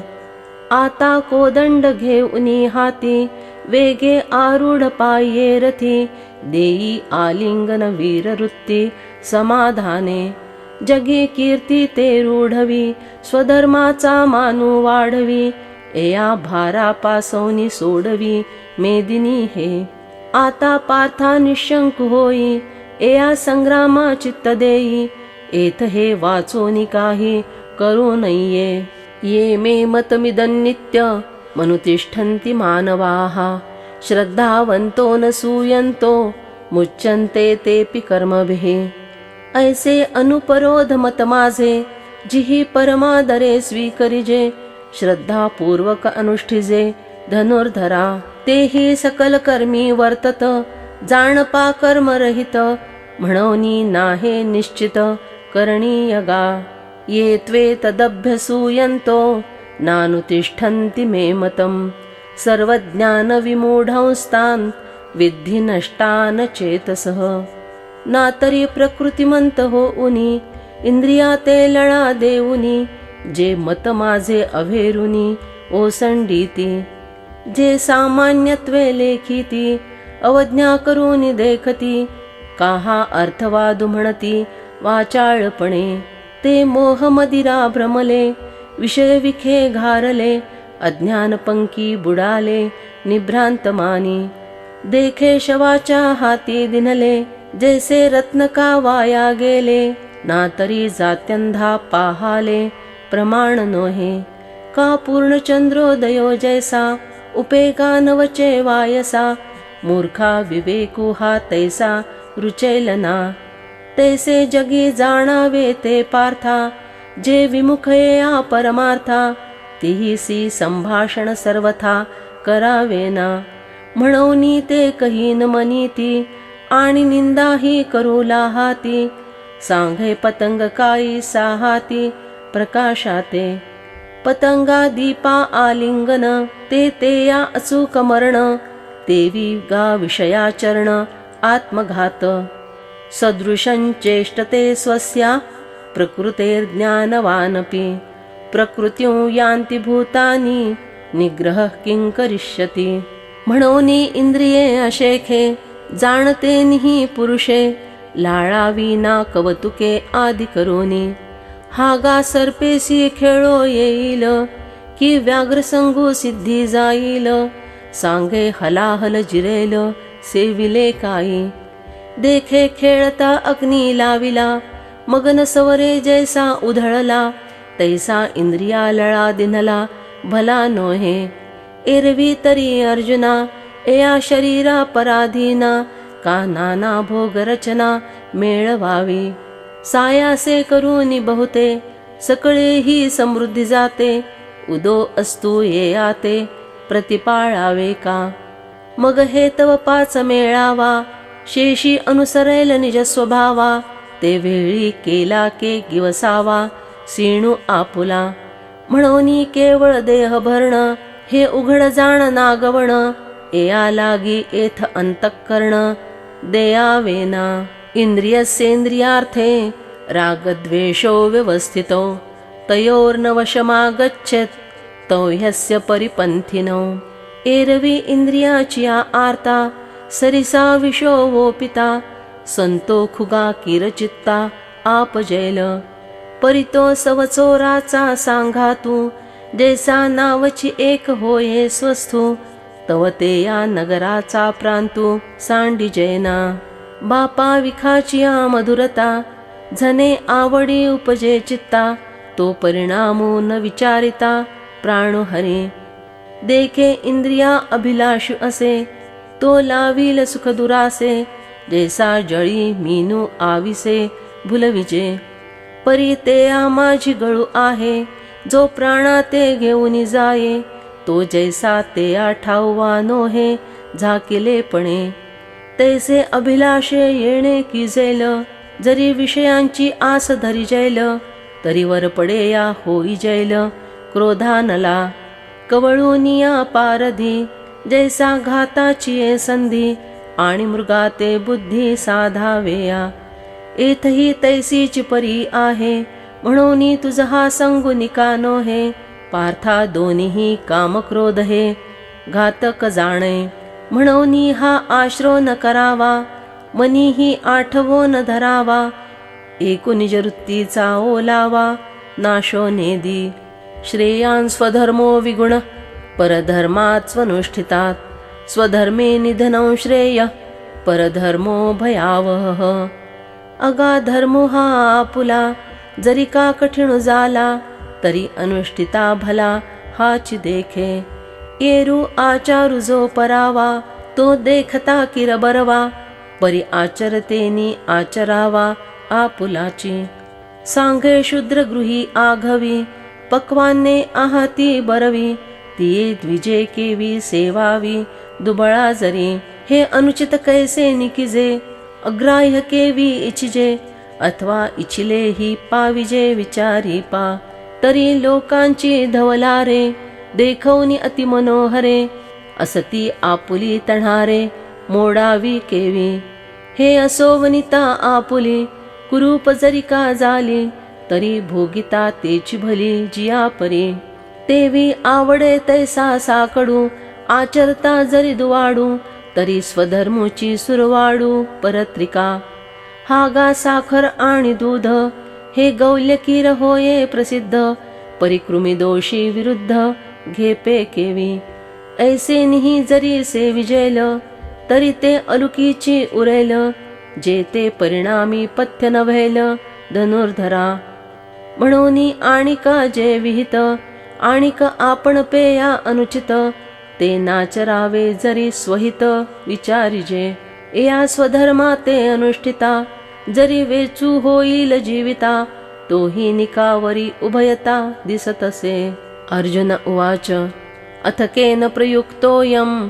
आता कोदंड घेऊनी हाती, वेगे आरूढ पाये रथी, देई आलिंगन वीरवृत्ती समाधाने. जगी कीर्ती ते रूढवी, स्वधर्माचा मानू वाढवी, एया भारा पासवनी सोडवी मेदिनी हे. आता पार्था निशंक होई, एया संग्रामा चित्त देई, एथ हे वाचोनी काही करू नये. ये मे मतमिदन्नित्य मनुतिष्ठन्ति मानवाः, श्रद्धावन्तो न सूयन्तो मुच्यन्ते तेपि कर्मभिः. ऐसे अनुपरोध मत माझे, जिही परमादरे स्वीकरिजे, श्रद्धापूर्वक अनुष्ठिजे धनुर्धरा. तेही सकल कर्मी वर्तत, जाणपा कर्मरहित, म्हणोनी नाहे निश्चित करणीयगा. ये त्वे तदभ्यसूयन्तो नानुतिष्ठन्ति मे मतम्, सर्वज्ञान विमूढंस्तान् विद्धि नष्टान चेतसः. ना तरी प्रकृतिमंत होऊनी, इंद्रिया ते लळा देऊनी, जे मत माझे अभेरुनी ओसंडीती. जे सामान्यत्वे लेखीती, अवज्ञा करूनी देखती, काहा अर्थवादू म्हणती वाचाळपणे. ते मोहमदिरा भ्रमले, विषय विखे घारले, अज्ञानपंकी बुडाले निभ्रांत मानी. देखे शवाच्या हाती दिनले, जैसे रत्न का वाया गेले. ना तरी जात्यंधा पाहाले, प्रमाण नोहे. का पूर्ण चंद्रोदयो जैसा, उपेगा नवचे वायसा. मूर्खा विवेकू हा तैसा, रुचैलना. तैसे जगी जाणावे ते पार्था, जे विमुखये आ परमार्था. तिहीसी संभाषण सर्वथा करावेना. म्हणूनी ते कहीन मनीती, आणि निंदाही करू लाहाती. सांगे पतंग काई साहाती, प्रकाशाते. पतंगा दीपा आलिंगन, ते या अचूक मरण. देवी गा विषयाचरण, आत्मघात. सदृशं चेष्टते स्वस्या, प्रकृतेर्ज्ञानवानपि. प्रकृत्युं यान्ति भूतानि, निग्रह किं करिष्यति. म्हणोनी इंद्रिये अशेखे, जाणते निही पुरुषे. लाळावी ना कवतुके आदि करोनी. हागा सर्पेसी खेळो येईल, की व्याघ्रसंगू सिद्धी जाईल. सांगे हलाहल जिरेल, सेविले काई. देखे खेळता अग्नी लाविला, मगन सवरे जैसा उधळला. तैसा इंद्रिया लळा दिनला, भला नोहे. एरवी तरी अर्जुना, या शरीरा पराधीना. का नाना भोग रचना मेळवावी. सायासे करूनी बहुते, सकळे ही समृद्धी जाते. उदो असतू ये आते, प्रतिपाळावे का. मग हे तव पाच मेळावा, शेषी अनुसरेल निज स्वभावा. ते वेळी केला के गिवसावा, सीणू आपुला. म्हणोनी केवळ देह भरण, हे उघड जाण नागवण. एया लागी एथ अंतःकरण, देयावेना. इंद्रियस्येंद्रियार्थे, रागद्वेषो व्यवस्थितो. तयोर्नवशमागच्छेत्, तौ ह्यस्य परिपंथिनो. एरवी इंद्रियाची आर्ता, सरिसा विशो वोपिता. संतोखुगा किरचित्ता, आपजैल. परितो सवचोराचा सांगा तू, जैसा नावची एक होये स्वस्थू. तव ते या नगराचा प्रांतू, सांडिजैना. बापा विखाचिया मधुरता, झने आवडी उपजे चित्ता. तो परिणामो न विचारिता, प्राणोहरे. देखे इंद्रिया अभिलाषु असे, तो लावील सुख दुरासे. जैसा जळी मीनू आविसे, भुलविजे. परी ते माझी गळू आहे, जो प्राणा ते घेऊन जाये. तो जैसा ते ठाऊवा नोहे, झाकिलेपणे. तैसे अभिलाषे येणे की जैल, जरी विषयांची आस धरी जैल. तरी वर पडे या होई जैल, क्रोधानला. कवळूनिया पारधी, जैसा घाताची संधी. आणि मृगाते बुद्धी साधावेया. एथही तैसीची परी आहे, म्हणून तुझा हा संगुनिका नोहे. पार्था दोन्ही कामक्रोध हे, घातक जाणे. म्हणून हा आश्रो न करावा, मनीही आठवो न धरावा. एकू निज वृत्तीचा ओलावा, नाशो नेदी. श्रेयान् स्वधर्मो विगुण, परधर्मात् स्वनुष्ठितात्. स्वधर्मे निधनं श्रेय, परधर्मो भयावह. अगाधर्मो हा आपुला, जरी का कठीण झाला. तरी अनुष्ठिता भला, हाची देखे. येरू आचारू जो परावा, तो देखता किर बरवा. परी आचरतेनी आचरावा, आपुलाची. सांगे शूद्र गृही आघवी, पक्वाने आहाती बरवी. तिये द्विजे केवी सेवावी, दुबळा जरी. हे अनुचित कैसे निकिजे, अग्राह्य केवी इचिजे. अथवा इचिले ही पाविजे विचारी पा. तरी लोकांची धवलारे, देखवनी अति मनोहरे. असती आपुली तणारे, मोडावी केवी. हे असोवनिता आपुली, कुरूप जरी का झाली. तरी भोगिता तेची भली जिया परी. तेवी आवडे तैसा साकडू, आचरता जरी दुवाडू. तरी स्वधर्मूची सुरवाडू, परत्रिका. हागा साखर आणि दूध, हे गौल्यकीर होये प्रसिद्ध. परिकृमी दोषी विरुद्ध, घेपे केवी. ऐसे निही जरी से विजेल, तरी ते अलुकीची उरेल, जे ते परिणामी पथ्य नव्हेल धनुर्धरा. म्हणून आणिका जे विहित, आणिक आपण पेया अनुचित, ते नाचरावे जरी स्वहित विचारिजे. या स्वधर्मा ते अनुष्ठिता, जरी वेचू होईल जीविता, तोही निकावरी उभयता दिसतसे. अर्जुन उवाच अथ केन प्रयुक्तोऽयं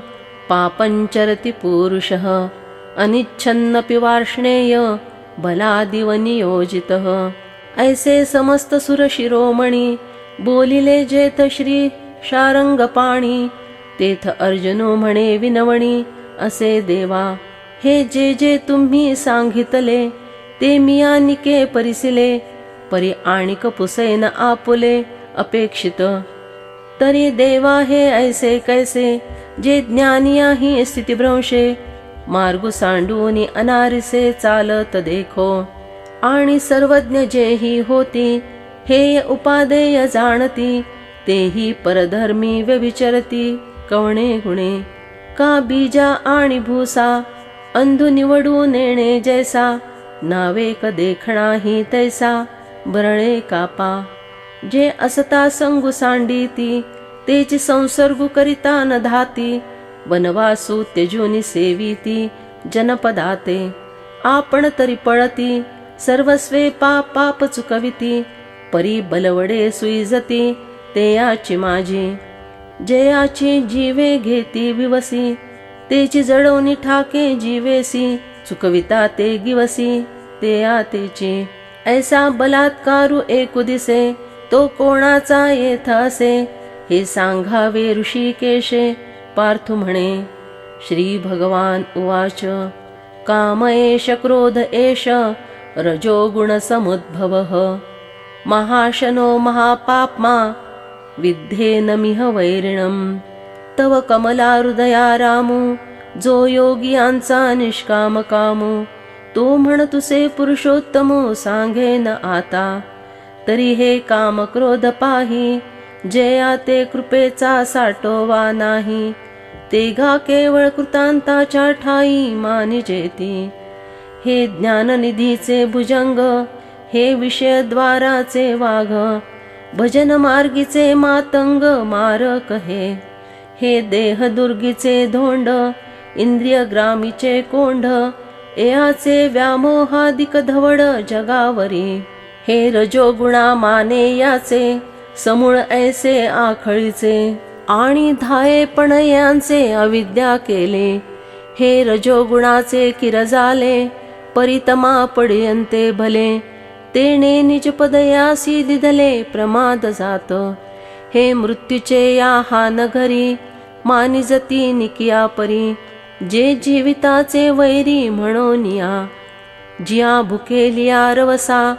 पापञ्चरति पुरुषः अनिच्छन्नपि वार्ष्णेय बलादिव नियोजितः. ऐसे समस्त सुर शिरोमणी बोलिले जेथ श्री शारंगपाणी. तेथ अर्जुनो म्हणे विनवणी असे देवा, हे जे जे तुम्ही सांगितले ते मियानिके परिसिले. परी आणिक पुसेन आपुले अपेक्षित. तरी देवा हे ऐसे कैसे, जे ज्ञानियाही स्थितिभ्रंशे. मार्गू सांडूनी अनारिसे चालत देखो. आणि सर्वज्ञ जेही होती, हेय उपादेय जाणती. तेही परधर्मी व्यभिचरती कवणे गुणे. का बीजा आणि भूसा अंधु निवडू नेणे जैसा. नावे क देखणाही तैसा बरळे कापा. जे असता संगू सांडीती, तेची संसर्गू करिता न धाती. वनवासू त्यजूनी सेविती जनपदाते. आपण तरी पळती सर्वस्वे पाप चुकविती. परी बलवडे सुईजती तेयाची माझी. जयाची जीवे घेती विवसी, तेची जडवणी ठाके जीवेसी. चुकविता ते गिवसी तेया तेची. ऐसा बलात्कारू एकु दिसे, तो कोणाचा येथ असे. हे सांगावे ऋषिकेशे पार्थु म्हणे. श्री भगवान उवाच काम एष क्रोध एष रजोगुण समुद्भवः. महाशनो महापाप्मा विद्धेनमिह वैरिणम्. तव कमला हृदया रामू, जो योगियांचा निष्काम कामू. तो म्हणतुसे पुरुषोत्तमो सांगेन आता. तरी हे काम क्रोध पाही, जया ते कृपेचा साठोवा नाही. तेघा केवळ कृतांताच्या ठाई मानिजेती. हे ज्ञाननिधीचे भुजंग, हे विषयद्वाराचे वाघ. भजन मार्गीचे मातंग मारक हे. हे देह दुर्गीचे धोंड, इंद्रिय ग्रामीचे कोंढ. एहाचे व्यामोहादिक धवड जगावरी. हे रजोगुणा माने याचे, समूळ ऐसे आखळीचे. आणि धाये पण यांचे अविद्या केले. हे रजोगुणाचे किरजाले, परितमा पड्यंते भले. तेने निजपदयासी दिधले प्रमाद जात. हे मृत्यूचे या हा नगरी, मानिजती निकिया परी. जे जीविताचे वैरी म्हणोनिया, जिया भुकेलिया रवसा.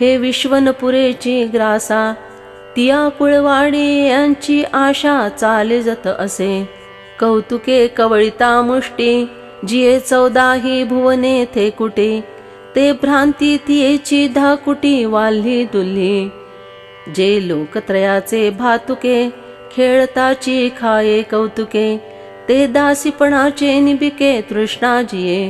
हे विश्वनपुरेची ग्रासा, तिया कुळवाडी यांची आशा चालिजत असे. कौतुके कवळिता मुष्टी, जिये 14 भुवने थे कुटे. ते भ्रांती तियेची धाकुटी वाल्ही दुल्ही. जे लोकत्रयाचे भातुके, खेळताची खाये कौतुके. ते दासीपणाचे निबिके तृष्णा जिये.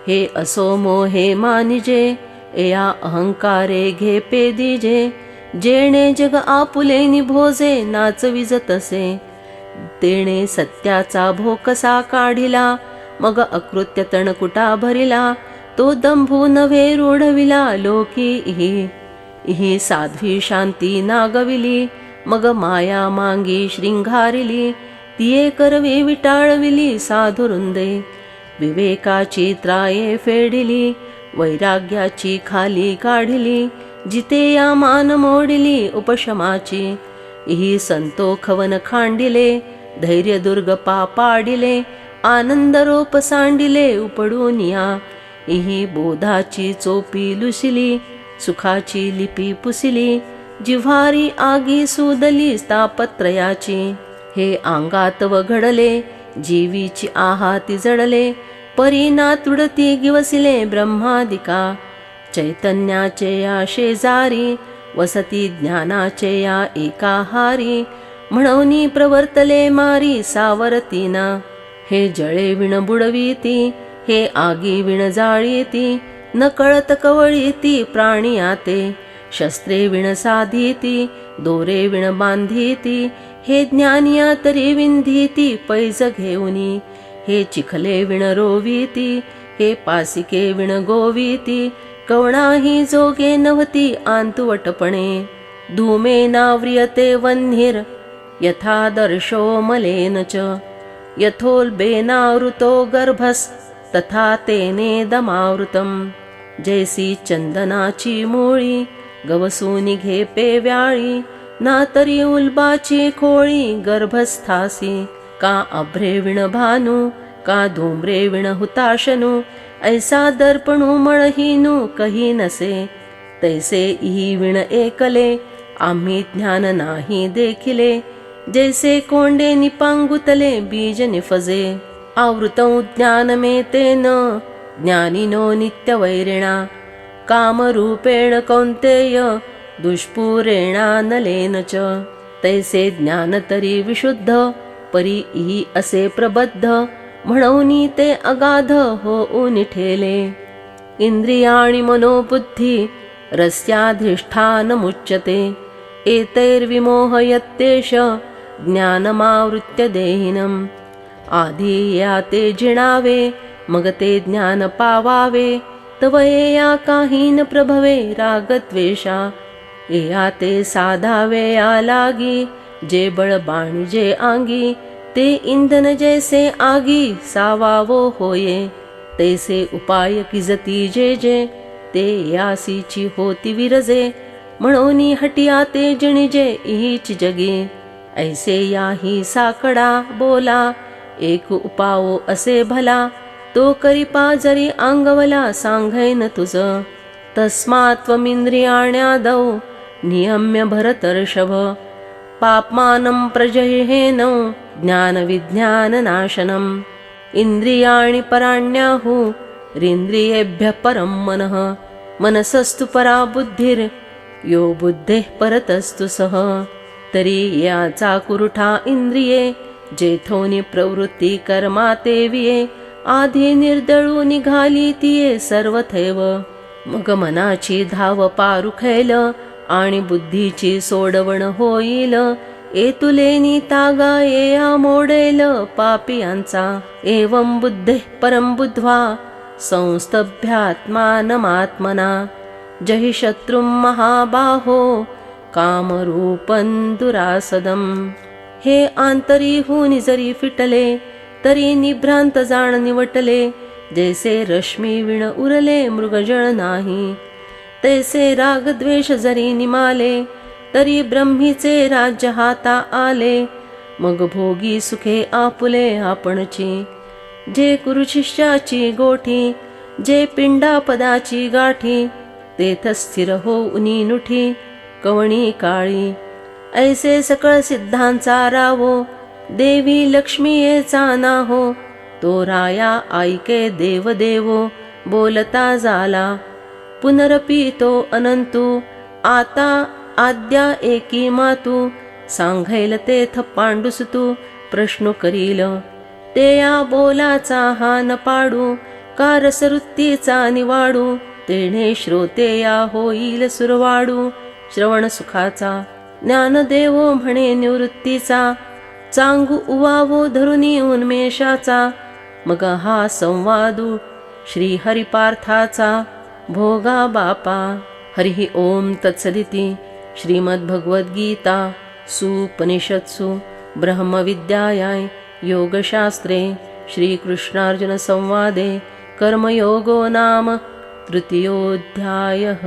हे असो मोहे मानिजे, एया अहंकारे घे पेदिजे. जेणे जग आपुले निभोजे नाचविजतसे. तेणे सत्याचा भोकसा काढिला, मग अकृत्य तणकुटा भरिला. तो दंभू नव्हे रूढविला लोकी इही. इही साध्वी शांती नागविली, मग माया मांगी श्रृंगारिली. तिये करवी विटाळविली साधुरुंदे. विवेकाची त्राये फेडिली, वैराग्याची खाली काढिली. जिते या मान मोडिली उपशमाची. इही संतोखवन खांडिले, धैर्य दुर्ग पाडिले. आनंद रोप सांडिले उपडून या. इही बोधाची चोपी लुसिली, सुखाची लिपी पुसिली. जिव्हारी आगी सुदली तापत्रयाची. हे अंगात वघडले, जीवीची आहाती जडले. परीना तुडती गिवसिले ब्रह्मादिका. चैतन्याचे या शेजारी, वसती ज्ञानाचे या एकाहारी. म्हणूनी प्रवर्तले मारी सावरतीना. हे जळे विण बुडवीती, हे आगी विण जाळीती, न कळत कवळीती प्राणी आते. शस्त्रे विण साधीती, दोरे विण बांधीती, हे ज्ञानिया तरी विंधीती पैज घेऊनी. हे चिखले विण रोवीती, हे पासिके विण गोवीती, कवणाही जोगे नव्हती आंतुवटपणे. धूमे नाव्रियते वह्निर यथा दर्शो मलेन च, यथोल्बेनावृतो गर्भस तथा तेने दमावृतम. जैसी चंदनाची मुळी गवसून निघे पेव्याळी, ना तरी उल्बाची खोळी गर्भस्थासी. का अभ्रे विण भानू, का धूम्रे विण हुताशनु, ऐसा दर्पणू मळहीनु कही नसे. तैसे इही विण एकले, आम्ही ज्ञान नाही देखिले. जैसे कोंडे निपांगुतले बीज निफजे, आवृतौ ज्ञानमेतेन ज्ञानिनो नित्यवैरिणा. कामरूपेण कौन्तेय दुष्पूरेणानलेन च. तैसे ज्ञान तरी विशुद्ध, परी इही असे प्रबद्ध. म्हणूनी ते अगाध होऊन ठेले. इंद्रियाणि मनोबुद्धी रस्याधिष्ठानमुच्यते. एतैर्विमोहयत्येष ज्ञानमावृत्य देहिनम्. आधी याते जिणावे, मग ते ज्ञान पावावे. तव या काही न प्रभवे रागद्वेषा. या ते साधावे या लागी, जे बळ बाणी जे आंगी. ते इंधन जैसे आगी सावावो होये. तैसे उपाय किजती जे जे, ते यासीची होती विरजे. म्हणून हटिया ते जिणिजे इहीच जगी. ऐसे याही साकडा बोला, एक उपावो असे भला. तो करिपा जरी अंगवला सांगैन तुझ. तस्मात्त्वमिंद्रियाण्यादौ नियम्य भरतर्षभ. पाप्मानं प्रजह्येन ज्ञानविज्ञाननाशनम्. इंद्रियाणि पराण्याहुरिन्द्रियेभ्यः परं मनः. मनसस्तु परा बुद्धिर् यो बुद्धेः परतस्तु सः. तरी याचा कुरुठा इंद्रिये, जेथोनी प्रवृत्ती कर्मा तेविये. आधी निर्दळू निघाली तिये सर्वथैव. मग मनाची धाव पारुखैल, आणि बुद्धीची सोडवण होईल. एतुलेनी तागा येया मोडेल पापियांचा. एवं बुद्धेः परं बुद्ध्वा संस्तभ्यात्मानमात्मना. जहि शत्रुं महाबाहो कामरूपं दुरासदम्. हे आंतरीहून जरी फिटले, तरी निभ्रांत जाण निवटले. जैसे रश्मी विण उरले मृगजळ नाही. तैसे राग द्वेष जरी निमाले, तरी ब्रह्मीचे राज्य हाता आले. मग भोगी सुखे आपुले आपणची. जे कुरुशिष्याची गोठी, जे पिंडापदाची गाठी. तेथ स्थिर होऊनी नुठी कवणी काळी. ऐसे सकळ सिद्धांचा रावो, देवी लक्ष्मीयेचा नाहो. तो राया ऐके देवदेवो बोलता झाला. पुनरपी तो अनंतू आता आद्या एकी मातू. सांगैल तेथ पांडुसुतू प्रश्न करील. ते या बोलाचा हा न पाडू, का रसवृत्तीचा निवाडू. तेणे श्रोते या होईल सुरवाडू. श्रवण सुखाचा ज्ञानदेवो म्हणे निवृत्तीचा. चांगू उवावो धरुनी उन्मेषाचा. मग हा संवादू श्री हरिपार्थाचा. भोगा बापा. हरिः ओम तत्सदिति. श्रीमद्भगवद्गीता सुपनिषत्सु ब्रह्मविद्यायां योगशास्त्रे श्रीकृष्णार्जुन संवादे कर्मयोगो नाम तृतीयोऽध्यायः.